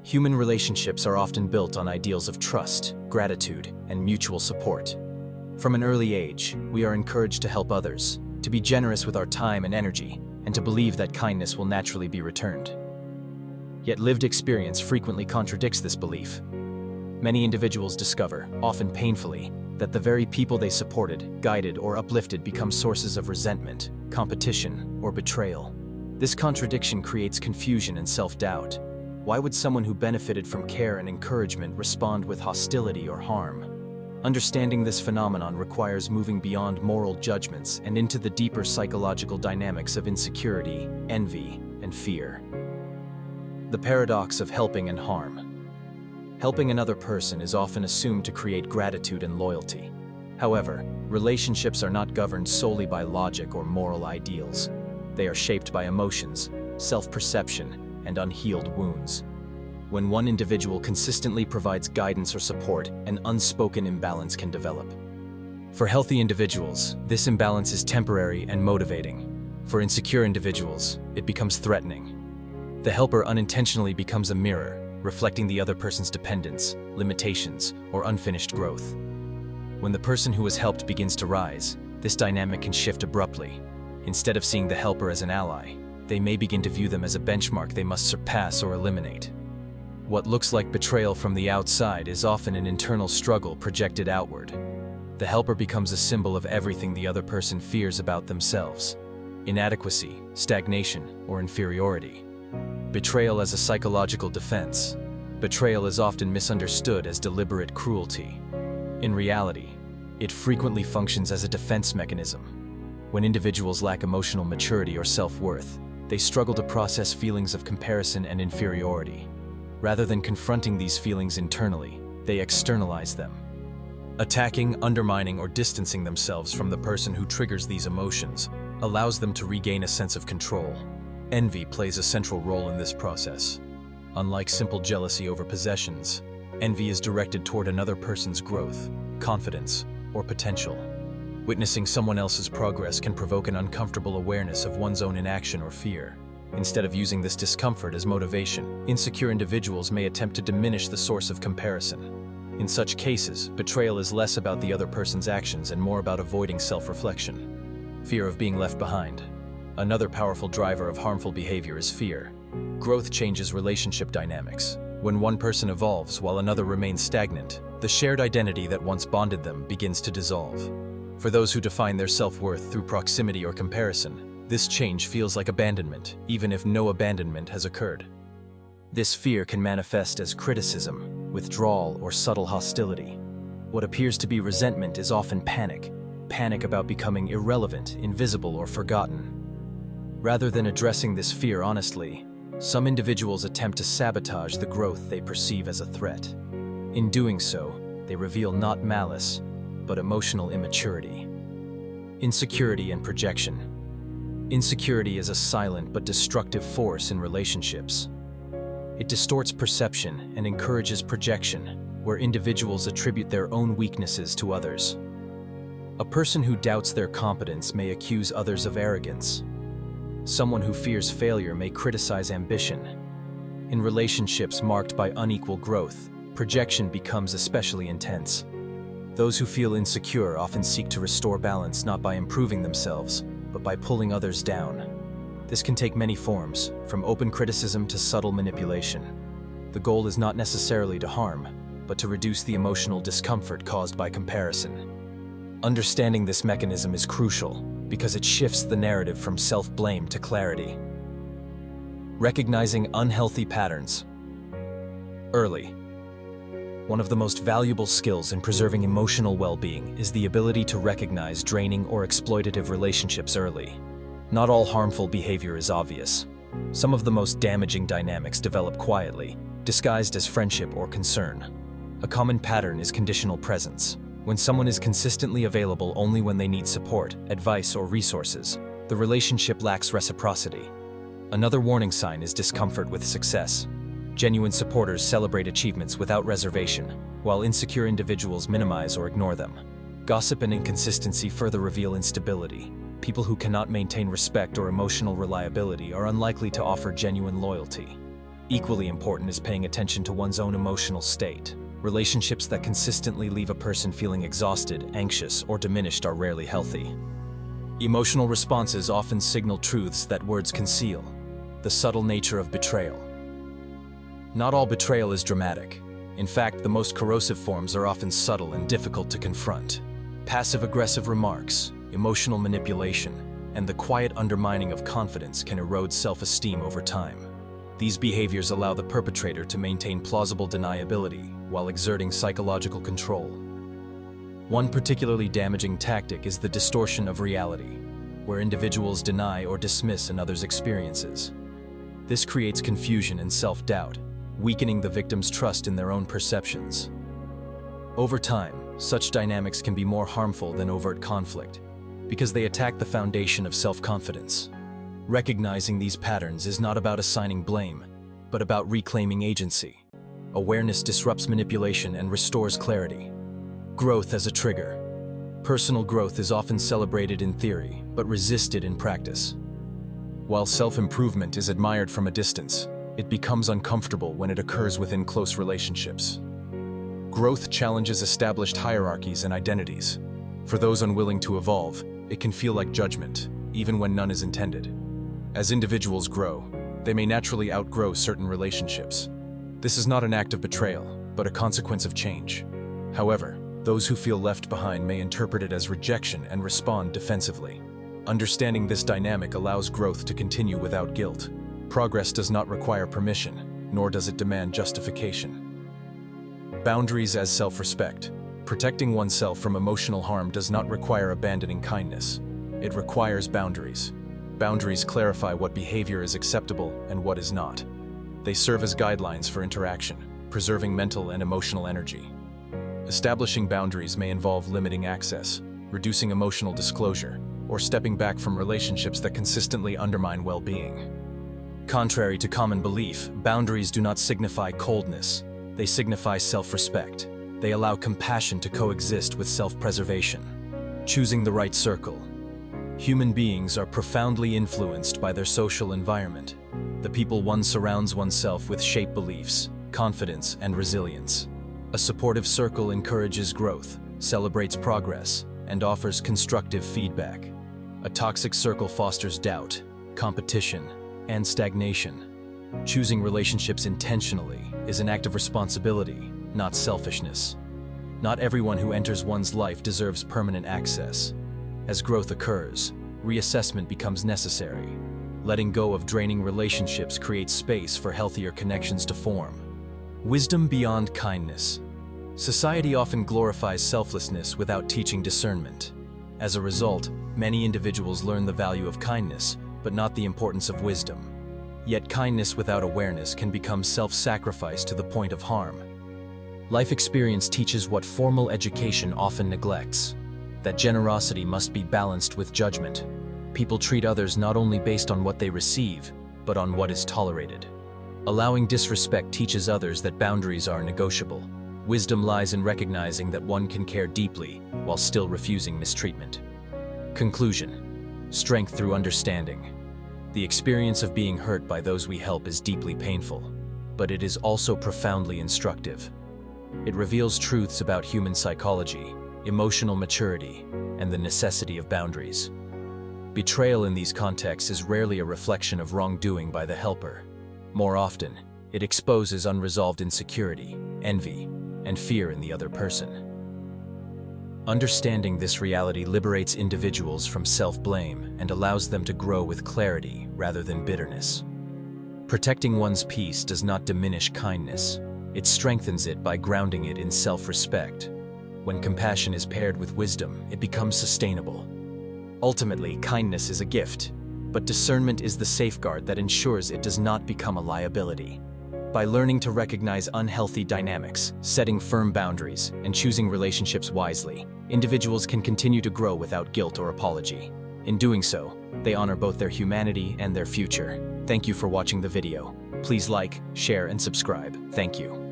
Human relationships are often built on ideals of trust, gratitude, and mutual support. From an early age, we are encouraged to help others, to be generous with our time and energy, and to believe that kindness will naturally be returned. Yet lived experience frequently contradicts this belief. Many individuals discover, often painfully, that the very people they supported, guided, or uplifted become sources of resentment, competition, or betrayal. This contradiction creates confusion and self-doubt. Why would someone who benefited from care and encouragement respond with hostility or harm? Understanding this phenomenon requires moving beyond moral judgments and into the deeper psychological dynamics of insecurity, envy, and fear. The paradox of helping and harm. Helping another person is often assumed to create gratitude and loyalty. However, relationships are not governed solely by logic or moral ideals. They are shaped by emotions, self-perception, and unhealed wounds. When one individual consistently provides guidance or support, an unspoken imbalance can develop. For healthy individuals, this imbalance is temporary and motivating. For insecure individuals, it becomes threatening. The helper unintentionally becomes a mirror, reflecting the other person's dependence, limitations, or unfinished growth. When the person who was helped begins to rise, this dynamic can shift abruptly. Instead of seeing the helper as an ally, they may begin to view them as a benchmark they must surpass or eliminate. What looks like betrayal from the outside is often an internal struggle projected outward. The helper becomes a symbol of everything the other person fears about themselves: inadequacy, stagnation, or inferiority. Betrayal as a psychological defense. Betrayal is often misunderstood as deliberate cruelty. In reality, it frequently functions as a defense mechanism. When individuals lack emotional maturity or self-worth, they struggle to process feelings of comparison and inferiority. Rather than confronting these feelings internally, they externalize them. Attacking, undermining, or distancing themselves from the person who triggers these emotions allows them to regain a sense of control. Envy plays a central role in this process. Unlike simple jealousy over possessions, envy is directed toward another person's growth, confidence, or potential. Witnessing someone else's progress can provoke an uncomfortable awareness of one's own inaction or fear. Instead of using this discomfort as motivation, insecure individuals may attempt to diminish the source of comparison. In such cases, betrayal is less about the other person's actions and more about avoiding self-reflection. Fear of being left behind. Another powerful driver of harmful behavior is fear. Growth changes relationship dynamics. When one person evolves while another remains stagnant, the shared identity that once bonded them begins to dissolve. For those who define their self-worth through proximity or comparison, this change feels like abandonment, even if no abandonment has occurred. This fear can manifest as criticism, withdrawal, or subtle hostility. What appears to be resentment is often panic about becoming irrelevant, invisible, or forgotten. Rather than addressing this fear honestly, some individuals attempt to sabotage the growth they perceive as a threat. In doing so, they reveal not malice, but emotional immaturity. Insecurity and projection. Insecurity is a silent but destructive force in relationships. It distorts perception and encourages projection, where individuals attribute their own weaknesses to others. A person who doubts their competence may accuse others of arrogance. Someone who fears failure may criticize ambition. In relationships marked by unequal growth, projection becomes especially intense. Those who feel insecure often seek to restore balance not by improving themselves, but by pulling others down. This can take many forms, from open criticism to subtle manipulation. The goal is not necessarily to harm, but to reduce the emotional discomfort caused by comparison. Understanding this mechanism is crucial because it shifts the narrative from self-blame to clarity. Recognizing unhealthy patterns. Early. One of the most valuable skills in preserving emotional well-being is the ability to recognize draining or exploitative relationships early. Not all harmful behavior is obvious. Some of the most damaging dynamics develop quietly, disguised as friendship or concern. A common pattern is conditional presence. When someone is consistently available only when they need support, advice, or resources, the relationship lacks reciprocity. Another warning sign is discomfort with success. Genuine supporters celebrate achievements without reservation, while insecure individuals minimize or ignore them. Gossip and inconsistency further reveal instability. People who cannot maintain respect or emotional reliability are unlikely to offer genuine loyalty. Equally important is paying attention to one's own emotional state. Relationships that consistently leave a person feeling exhausted, anxious, or diminished are rarely healthy. Emotional responses often signal truths that words conceal. The subtle nature of betrayal. Not all betrayal is dramatic. In fact, the most corrosive forms are often subtle and difficult to confront. Passive-aggressive remarks, emotional manipulation, and the quiet undermining of confidence can erode self-esteem over time. These behaviors allow the perpetrator to maintain plausible deniability while exerting psychological control. One particularly damaging tactic is the distortion of reality, where individuals deny or dismiss another's experiences. This creates confusion and self-doubt, weakening the victim's trust in their own perceptions. Over time, such dynamics can be more harmful than overt conflict, because they attack the foundation of self-confidence. Recognizing these patterns is not about assigning blame, but about reclaiming agency. Awareness disrupts manipulation and restores clarity. Growth as a trigger. Personal growth is often celebrated in theory, but resisted in practice. While self-improvement is admired from a distance, it becomes uncomfortable when it occurs within close relationships. Growth challenges established hierarchies and identities. For those unwilling to evolve, it can feel like judgment, even when none is intended. As individuals grow, they may naturally outgrow certain relationships. This is not an act of betrayal, but a consequence of change. However, those who feel left behind may interpret it as rejection and respond defensively. Understanding this dynamic allows growth to continue without guilt. Progress does not require permission, nor does it demand justification. Boundaries as self-respect. Protecting oneself from emotional harm does not require abandoning kindness. It requires boundaries. Boundaries clarify what behavior is acceptable and what is not. They serve as guidelines for interaction, preserving mental and emotional energy. Establishing boundaries may involve limiting access, reducing emotional disclosure, or stepping back from relationships that consistently undermine well-being. Contrary to common belief, boundaries do not signify coldness. They signify self-respect. They allow compassion to coexist with self-preservation. Choosing the right circle. Human beings are profoundly influenced by their social environment. The people one surrounds oneself with shape beliefs, confidence, and resilience. A supportive circle encourages growth, celebrates progress, and offers constructive feedback. A toxic circle fosters doubt, competition, and stagnation. Choosing relationships intentionally is an act of responsibility, not selfishness. Not everyone who enters one's life deserves permanent access. As growth occurs, reassessment becomes necessary. Letting go of draining relationships creates space for healthier connections to form. Wisdom beyond kindness. Society often glorifies selflessness without teaching discernment. As a result, many individuals learn the value of kindness, but not the importance of wisdom. Yet kindness without awareness can become self-sacrifice to the point of harm. Life experience teaches what formal education often neglects: that generosity must be balanced with judgment. People treat others not only based on what they receive, but on what is tolerated. Allowing disrespect teaches others that boundaries are negotiable. Wisdom lies in recognizing that one can care deeply while still refusing mistreatment. Conclusion: strength through understanding. The experience of being hurt by those we help is deeply painful, but it is also profoundly instructive. It reveals truths about human psychology, emotional maturity, and the necessity of boundaries. Betrayal in these contexts is rarely a reflection of wrongdoing by the helper. More often, it exposes unresolved insecurity, envy, and fear in the other person. Understanding this reality liberates individuals from self-blame and allows them to grow with clarity rather than bitterness. Protecting one's peace does not diminish kindness. It strengthens it by grounding it in self-respect. When compassion is paired with wisdom, it becomes sustainable. Ultimately, kindness is a gift, but discernment is the safeguard that ensures it does not become a liability. By learning to recognize unhealthy dynamics, setting firm boundaries, and choosing relationships wisely, individuals can continue to grow without guilt or apology. In doing so, they honor both their humanity and their future. Thank you for watching the video. Please like, share, and subscribe. Thank you.